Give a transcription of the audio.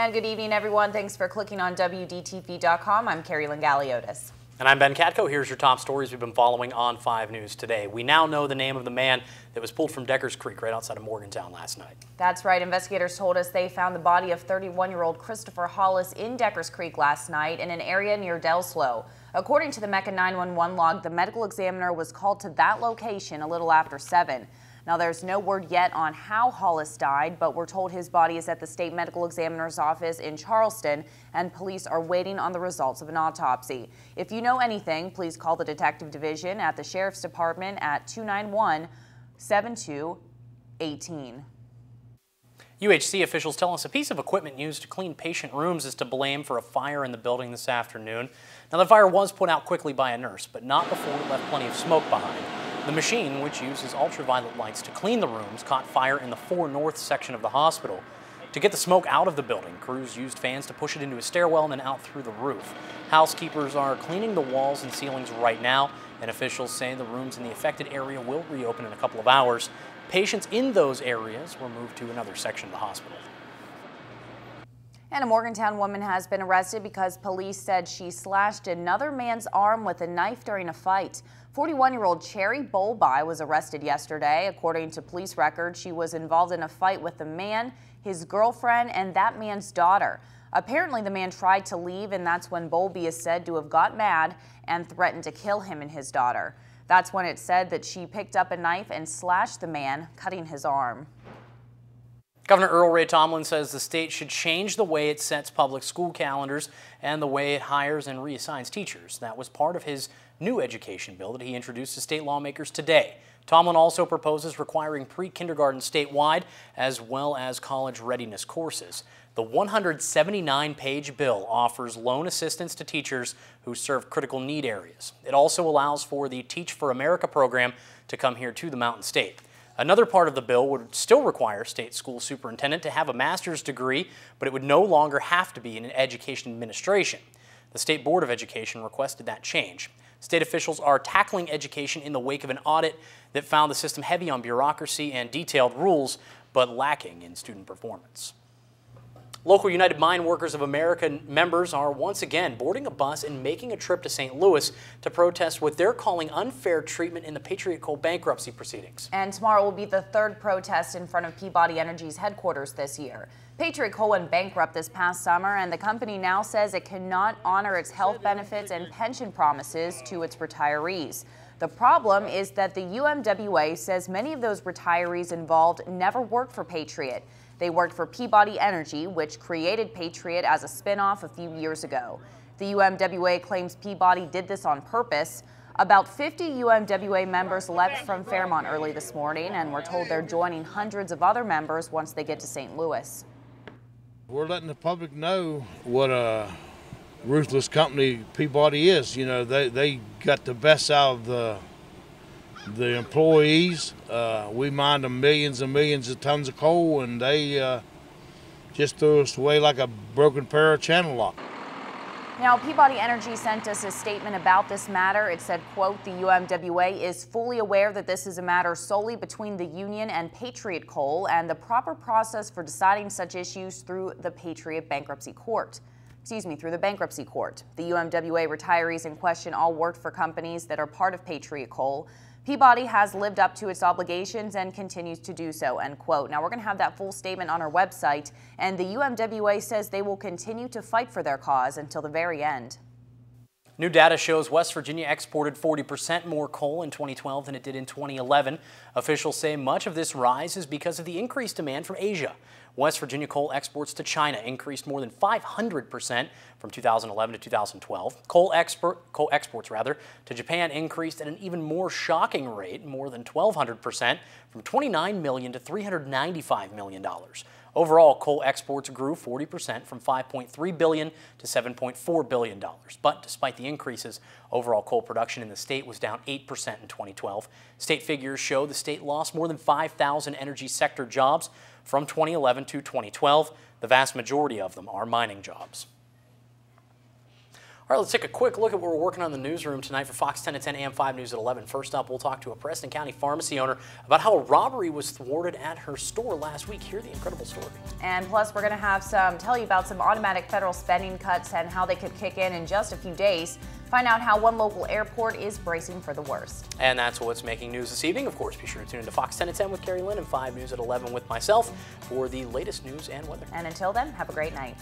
And good evening, everyone. Thanks for clicking on WDTV.com. I'm Carrie Galiotis. And I'm Ben Katko. Here's your top stories we've been following on 5 News today. We now know the name of the man that was pulled from Deckers Creek right outside of Morgantown last night. That's right. Investigators told us they found the body of 31-year-old Christopher Hollis in Deckers Creek last night in an area near Delslow. According to the Mecca 911 log, the medical examiner was called to that location a little after 7. Now, there's no word yet on how Hollis died, but we're told his body is at the state medical examiner's office in Charleston, and police are waiting on the results of an autopsy. If you know anything, please call the detective division at the sheriff's department at 291-7218. UHC officials tell us a piece of equipment used to clean patient rooms is to blame for a fire in the building this afternoon. Now, the fire was put out quickly by a nurse, but not before it left plenty of smoke behind. The machine, which uses ultraviolet lights to clean the rooms, caught fire in the 4 North section of the hospital. To get the smoke out of the building, crews used fans to push it into a stairwell and then out through the roof. Housekeepers are cleaning the walls and ceilings right now, and officials say the rooms in the affected area will reopen in a couple of hours. Patients in those areas were moved to another section of the hospital. And a Morgantown woman has been arrested because police said she slashed another man's arm with a knife during a fight. 41-year-old Cherry Bolby was arrested yesterday. According to police records, she was involved in a fight with a man, his girlfriend, and that man's daughter. Apparently, the man tried to leave, and that's when Bolby is said to have got mad and threatened to kill him and his daughter. That's when it's said that she picked up a knife and slashed the man, cutting his arm. Governor Earl Ray Tomblin says the state should change the way it sets public school calendars and the way it hires and reassigns teachers. That was part of his new education bill that he introduced to state lawmakers today. Tomblin also proposes requiring pre-kindergarten statewide as well as college readiness courses. The 179-page bill offers loan assistance to teachers who serve critical need areas. It also allows for the Teach for America program to come here to the Mountain State. Another part of the bill would still require state school superintendent to have a master's degree, but it would no longer have to be in education administration. The State Board of Education requested that change. State officials are tackling education in the wake of an audit that found the system heavy on bureaucracy and detailed rules, but lacking in student performance. Local United Mine Workers of America members are once again boarding a bus and making a trip to St. Louis to protest what they're calling unfair treatment in the Patriot coal bankruptcy proceedings. And tomorrow will be the 3rd protest in front of Peabody Energy's headquarters this year. Patriot Coal went bankrupt this past summer, and the company now says it cannot honor its health benefits and pension promises to its retirees. The problem is that the UMWA says many of those retirees involved never worked for Patriot. They worked for Peabody Energy, which created Patriot as a spinoff a few years ago. The UMWA claims Peabody did this on purpose. About 50 UMWA members left from Fairmont early this morning, and we're told they're joining hundreds of other members once they get to St. Louis. We're letting the public know what a ruthless company Peabody is. You know, they got the best out of the employees. We mined them millions and millions of tons of coal, and they just threw us away like a broken pair of channel lock. Now, Peabody Energy sent us a statement about this matter. It said, quote, the UMWA is fully aware that this is a matter solely between the union and Patriot Coal, and the proper process for deciding such issues through the Patriot Bankruptcy Court. Through the bankruptcy court. The UMWA retirees in question all worked for companies that are part of Patriot Coal. Peabody has lived up to its obligations and continues to do so, end quote. Now, we're going to have that full statement on our website, and the UMWA says they will continue to fight for their cause until the very end. New data shows West Virginia exported 40% more coal in 2012 than it did in 2011. Officials say much of this rise is because of the increased demand from Asia. West Virginia coal exports to China increased more than 500% from 2011 to 2012. Coal exports to Japan increased at an even more shocking rate, more than 1,200%, from $29 million to $395 million. Overall, coal exports grew 40% from $5.3 billion to $7.4 billion. But despite the increases, overall coal production in the state was down 8% in 2012. State figures show the state lost more than 5,000 energy sector jobs from 2011 to 2012. The vast majority of them are mining jobs. All right, let's take a quick look at what we're working on in the newsroom tonight for Fox 10 at 10 and 5 News at 11. First up, we'll talk to a Preston County pharmacy owner about how a robbery was thwarted at her store last week. Hear the incredible story. And plus, we're going to tell you about some automatic federal spending cuts and how they could kick in just a few days. Find out how one local airport is bracing for the worst. And that's what's making news this evening. Of course, be sure to tune into Fox 10 at 10 with Carrie Lynn and 5 News at 11 with myself for the latest news and weather. And until then, have a great night.